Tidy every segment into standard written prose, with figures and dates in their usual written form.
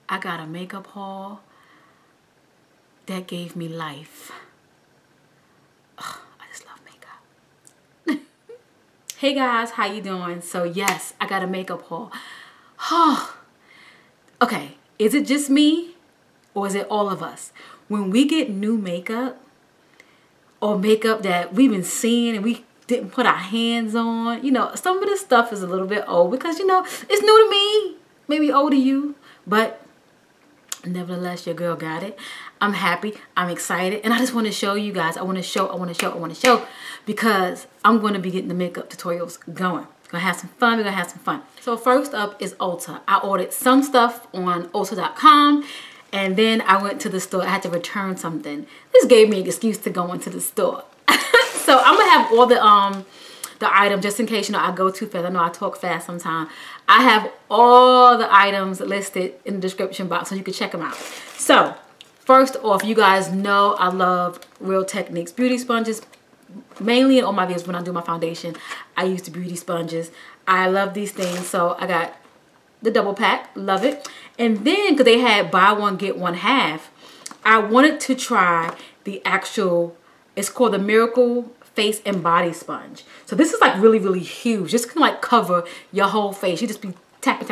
I got a makeup haul that gave me life. Ugh, I just love makeup. Hey guys, how you doing? So yes, I got a makeup haul. Okay, is it just me or is it all of us? When we get new makeup or makeup that we've been seeing and we didn't put our hands on, you know, some of this stuff is a little bit old because, you know, it's new to me, maybe old to you, but nevertheless, your girl got it. I'm happy, I'm excited, and I just want to show you guys. I want to show because I'm going to be getting the makeup tutorials going. We're gonna have some fun. We're gonna have some fun. So first up is Ulta. I ordered some stuff on Ulta.com, and then I went to the store. I had to return something. This gave me an excuse to go into the store. So I'm gonna have all the items just in case, you know, I go too fast. I know I talk fast sometimes. I have all the items listed in the description box so you can check them out. So first off, you guys know I love Real Techniques beauty sponges. Mainly on my videos when I do my foundation, I use the beauty sponges. I love these things, so I got the double pack, love it. And then because they had buy one get one half, I wanted to try the actual, it's called the Miracle Face and Body Sponge. So this is like really huge. Just can like cover your whole face. You just be tapping,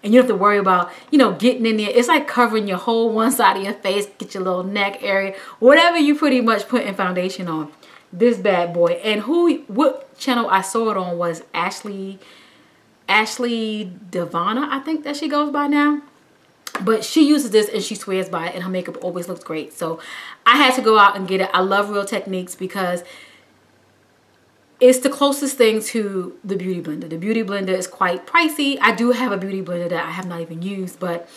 and you don't have to worry about, you know, getting in there. It's like covering your whole one side of your face, get your little neck area, whatever you pretty much put in foundation on. This bad boy. And what channel I saw it on was Ashley Devana, I think that she goes by now. But she uses this and she swears by it, and her makeup always looks great. So I had to go out and get it. I love Real Techniques because it's the closest thing to the Beauty Blender. The Beauty Blender is quite pricey. I do have a Beauty Blender that I have not even used, but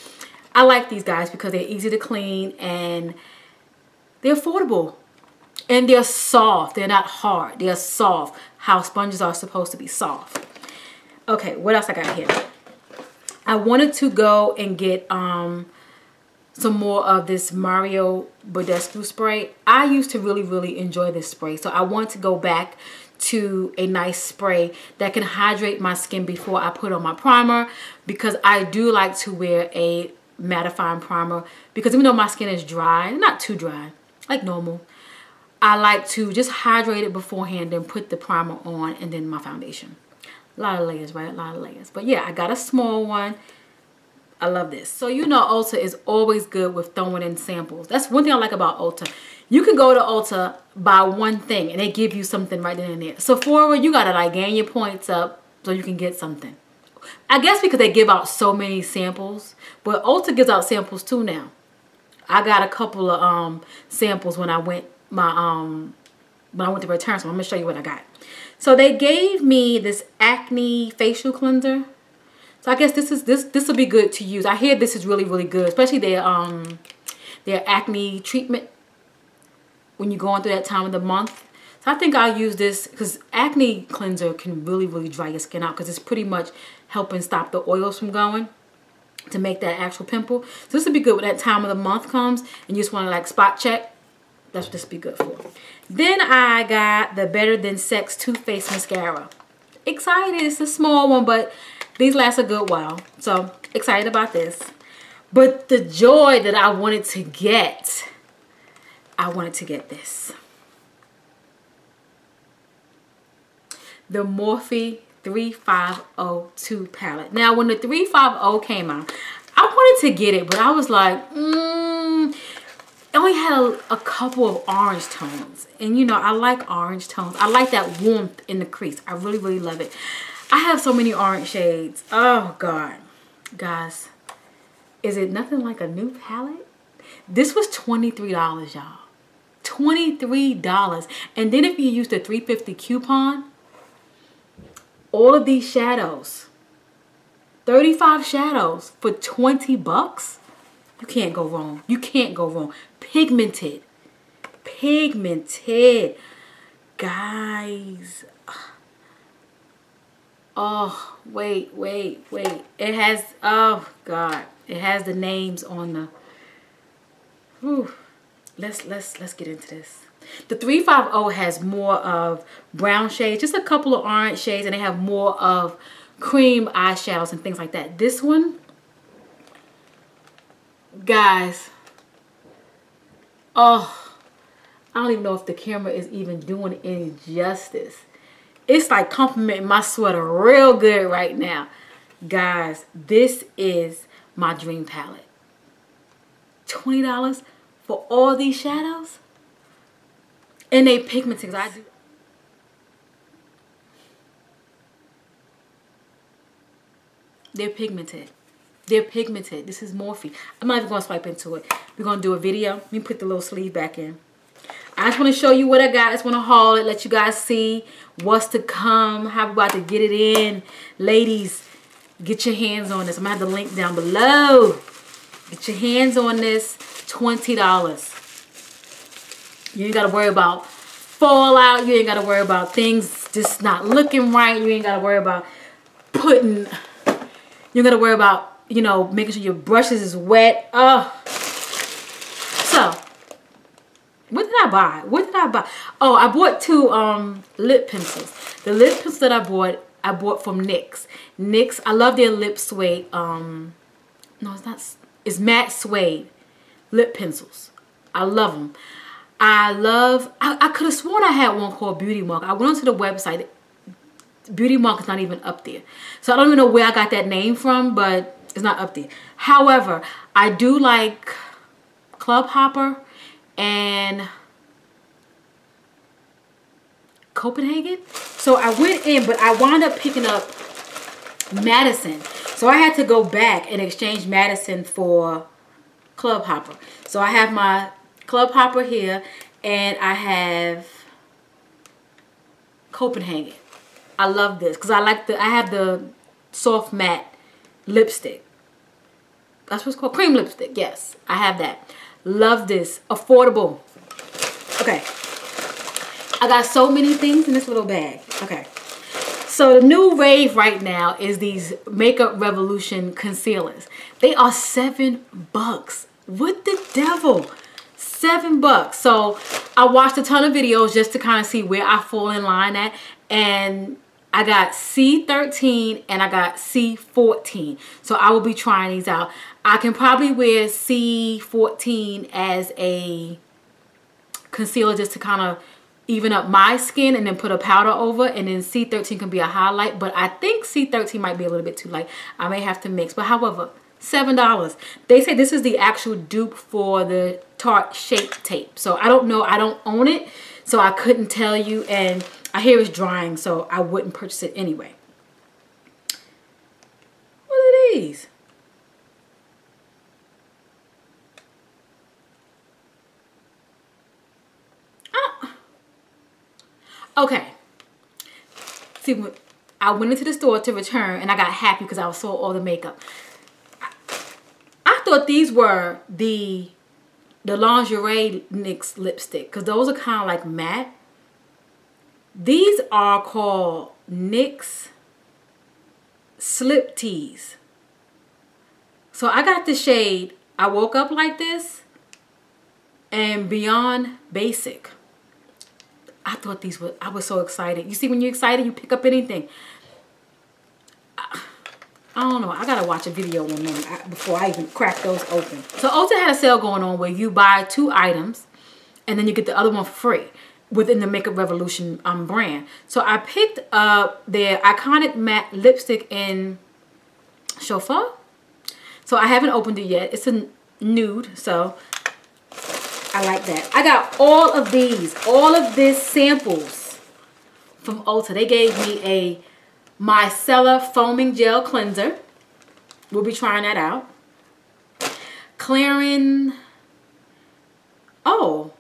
I like these guys because they're easy to clean and they're affordable. And they're soft. They're not hard. They're soft. How sponges are supposed to be soft. Okay, what else I got here? I wanted to go and get some more of this Mario Badescu spray. I used to really enjoy this spray. So I want to go back to a nice spray that can hydrate my skin before I put on my primer, because I do like to wear a mattifying primer, because even though my skin is dry, not too dry, like normal, I like to just hydrate it beforehand and put the primer on and then my foundation. A lot of layers, right? A lot of layers. But yeah, I got a small one. I love this. So you know Ulta is always good with throwing in samples. That's one thing I like about Ulta. You can go to Ulta, buy one thing, and they give you something right then and there. Sephora, you gotta like gain your points up so you can get something. I guess because they give out so many samples, but Ulta gives out samples too now. I got a couple of samples when I went to return, so I'm gonna show you what I got. So they gave me this acne facial cleanser. So I guess this will be good to use. I hear this is really good, especially their acne treatment when you're going through that time of the month. So I think I'll use this because acne cleanser can really dry your skin out, because it's pretty much helping stop the oils from going to make that actual pimple. So this will be good when that time of the month comes and you just want to like spot check. That's what this would be good for. Then I got the Better Than Sex Too Faced Mascara. Excited. It's a small one, but these last a good while. So excited about this. But the joy that I wanted to get this. The Morphe 3502 palette. Now when the 350 came out, I wanted to get it, but I was like, it only had a couple of orange tones, and you know I like orange tones. I like that warmth in the crease. I really love it. I have so many orange shades. Oh god, guys, is it nothing like a new palette? This was $23, y'all. $23. And then if you use the $3.50 coupon, all of these shadows, 35 shadows for 20 bucks. You can't go wrong. You can't go wrong. Pigmented. Guys. Oh, wait. It has, oh God. It has the names on the, whew. Let's get into this. The 350 has more of brown shades, just a couple of orange shades, and they have more of cream eyeshadows and things like that. This one, Guys. Oh, I don't even know if the camera is even doing any justice. It's like complimenting my sweater real good right now. Guys, this is my dream palette. $20 for all these shadows? And they pigmented. I do. They're pigmented. They're pigmented. This is Morphe. I'm not even going to swipe into it. We're going to do a video. Let me put the little sleeve back in. I just want to show you what I got. I just want to haul it. Let you guys see what's to come. How we about to get it in. Ladies, get your hands on this. I'm going to have the link down below. Get your hands on this. $20. You ain't got to worry about fallout. You ain't got to worry about things just not looking right. You ain't got to worry about putting... You got to worry about, you know, making sure your brushes is wet. So, what did I buy? What did I buy? Oh, I bought 2 lip pencils. The lip pencils that I bought from NYX. NYX, I love their lip suede. No, it's not. It's matte suede lip pencils. I love them. I could have sworn I had one called Beauty Mark. I went onto the website. Beauty Mark is not even up there. So I don't even know where I got that name from, but it's not up there. However, I do like Club Hopper and Copenhagen. So I went in, but I wound up picking up Madison. So I had to go back and exchange Madison for Club Hopper. So I have my Club Hopper here, and I have Copenhagen. I love this because I have the soft matte lipstick. That's what it's called. Cream lipstick. Yes, I have that. Love this. Affordable. Okay. I got so many things in this little bag. Okay. So the new rave right now is these Makeup Revolution concealers. They are $7. What the devil? $7. So I watched a ton of videos just to kind of see where I fall in line at. And I got C13 and I got C14. So I will be trying these out. I can probably wear C14 as a concealer just to kind of even up my skin and then put a powder over. And then C13 can be a highlight. But I think C13 might be a little bit too light. I may have to mix. But however, $7. They say this is the actual dupe for the Tarte Shape Tape. So I don't know. I don't own it. So I couldn't tell you. And I hear it's drying, so I wouldn't purchase it anyway. What are these? Oh. Okay. See, I went into the store to return, and I got happy because I saw all the makeup. I thought these were the lingerie NYX lipstick, because those are kind of like matte. These are called NYX Slip Tees. So I got the shade I Woke Up Like This and Beyond Basic. I thought these were, I was so excited. You see, when you're excited, you pick up anything. I don't know. I got to watch a video on them before I even crack those open. So Ulta had a sale going on where you buy 2 items and then you get the other one for free within the Makeup Revolution brand. So I picked up their iconic matte lipstick in Chauffeur. So I haven't opened it yet. It's a nude, so I like that. I got all of these samples from Ulta. They gave me a micellar foaming gel cleanser. We'll be trying that out. Clarins,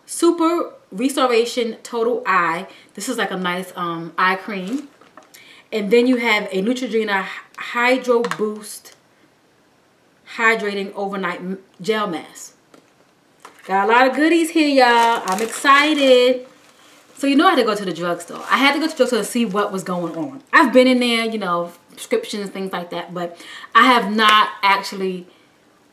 Super Restoration Total Eye. This is like a nice eye cream. And then you have a Neutrogena Hydro Boost Hydrating Overnight Gel Mask. Got a lot of goodies here, y'all. I'm excited. So you know I had to go to the drugstore. I had to go to the drugstore to see what was going on. I've been in there, you know, prescriptions, things like that. But I have not actually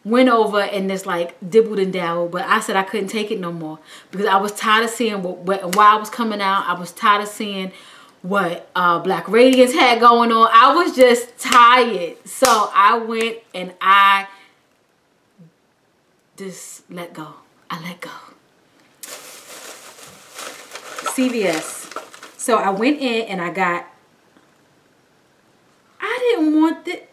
went over and just like dibbled and dabbled. But I said I couldn't take it no more. Because I was tired of seeing what while I was coming out. I was tired of seeing what Black Radiance had going on. I was just tired. So I went and I just let go. I let go. CVS. So I went in and I didn't want it.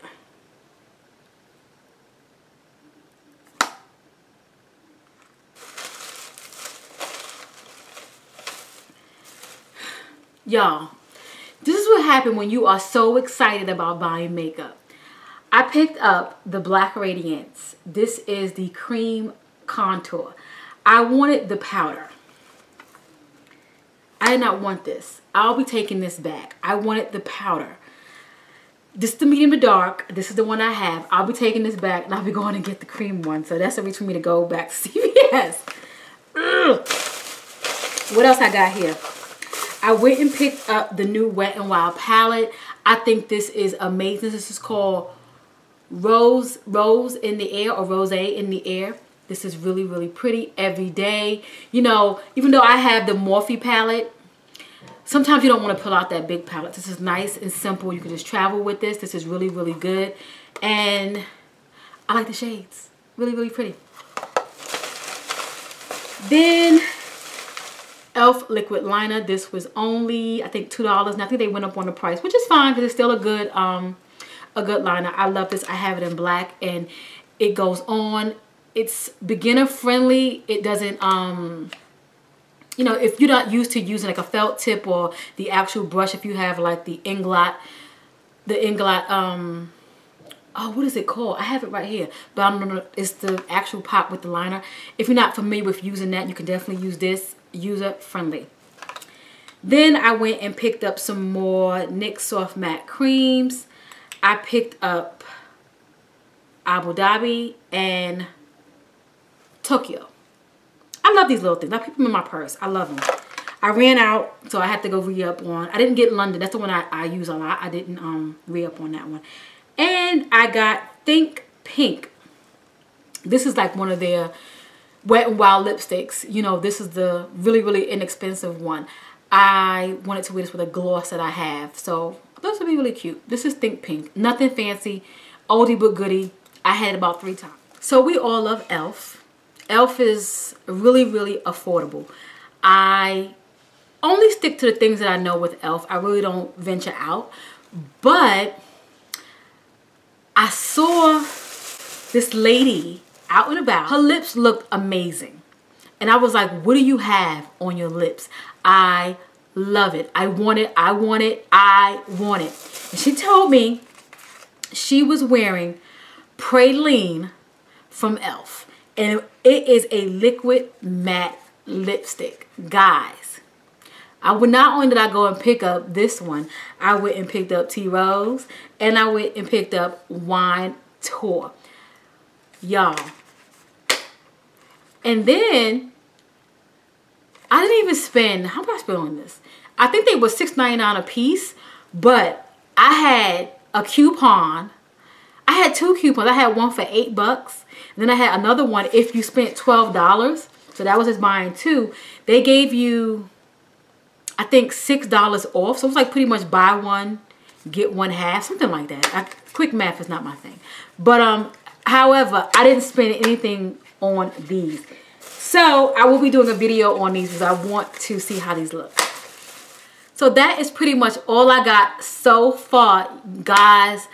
Y'all, this is what happened when you are so excited about buying makeup. I picked up the Black Radiance. This is the cream contour. I wanted the powder. I did not want this. I'll be taking this back. I wanted the powder. This is the medium to dark. This is the one I have. I'll be taking this back and I'll be going to get the cream one. So that's a reason for me to go back to CVS. Ugh. What else I got here? I went and picked up the new Wet n Wild palette. I think this is amazing. This is called Rose in the Air, or Rose in the Air. This is really, really pretty every day. You know, even though I have the Morphe palette, sometimes you don't want to pull out that big palette. This is nice and simple. You can just travel with this. This is really, really good. And I like the shades. Really, really pretty. Then e.l.f. liquid liner. This was only, I think, $2. And I think they went up on the price, which is fine because it's still a good liner. I love this. I have it in black and it goes on. It's beginner friendly. It doesn't, you know, if you're not used to using like a felt tip or the actual brush, if you have like the Inglot, oh, what is it called? I have it right here, but I don't know. It's the actual pot with the liner. If you're not familiar with using that, you can definitely use this. User friendly. Then I went and picked up some more NYX Soft Matte creams. I picked up Abu Dhabi and Tokyo. I love these little things. I keep them in my purse. I love them. I ran out, so I had to go re-up on. I didn't get London. That's the one I use a lot. I didn't re-up on that one. And I got Think Pink. This is like one of their Wet n Wild lipsticks. You know, this is the really, really inexpensive one. I wanted to wear this with a gloss that I have. So this would be really cute. This is Think Pink. Nothing fancy. Oldie but goodie. I had it about 3 times. So we all love e.l.f. e.l.f. is really, really affordable. I only stick to the things that I know with e.l.f. I really don't venture out. But I saw this lady out and about. Her lips looked amazing. And I was like, what do you have on your lips? I love it. I want it. I want it. I want it. And she told me she was wearing Praline from e.l.f. And it is a liquid matte lipstick. Guys, I would not only did I go and pick up this one, I went and picked up Tea Rose and I went and picked up Wine Tour. Y'all. And then I didn't even spend, how much I spent on this? I think they were $6.99 a piece, but I had a coupon. I had 2 coupons. I had one for $8, and then I had another one if you spent $12. So that was just buying 2. They gave you, I think, $6 off. So it was like pretty much buy one, get one half, something like that. Quick math is not my thing. But however, I didn't spend anything on these. So I will be doing a video on these because I want to see how these look. So that is pretty much all I got so far, guys.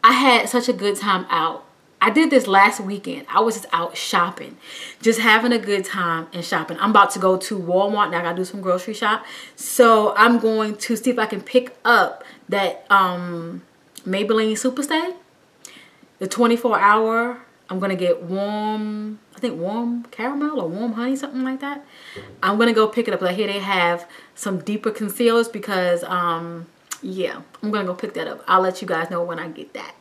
I had such a good time out. I did this last weekend. I was just out shopping, just having a good time and shopping. I'm about to go to Walmart now. I gotta do some grocery shop. So I'm going to see if I can pick up that Maybelline Superstay, the 24-hour. I'm gonna get warm, I think warm caramel or warm honey, something like that. I'm gonna go pick it up. Like here they have some deeper concealers because yeah, I'm gonna go pick that up. I'll let you guys know when I get that.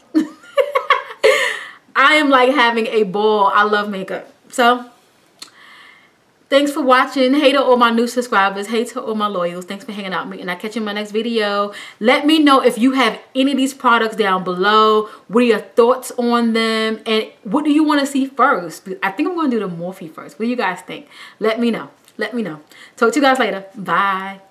I am like having a ball. I love makeup. So thanks for watching. Hey to all my new subscribers. Hey to all my loyals. Thanks for hanging out with me. And I'll catch you in my next video. Let me know if you have any of these products down below. What are your thoughts on them? And what do you want to see first? I think I'm going to do the Morphe first. What do you guys think? Let me know. Let me know. Talk to you guys later. Bye.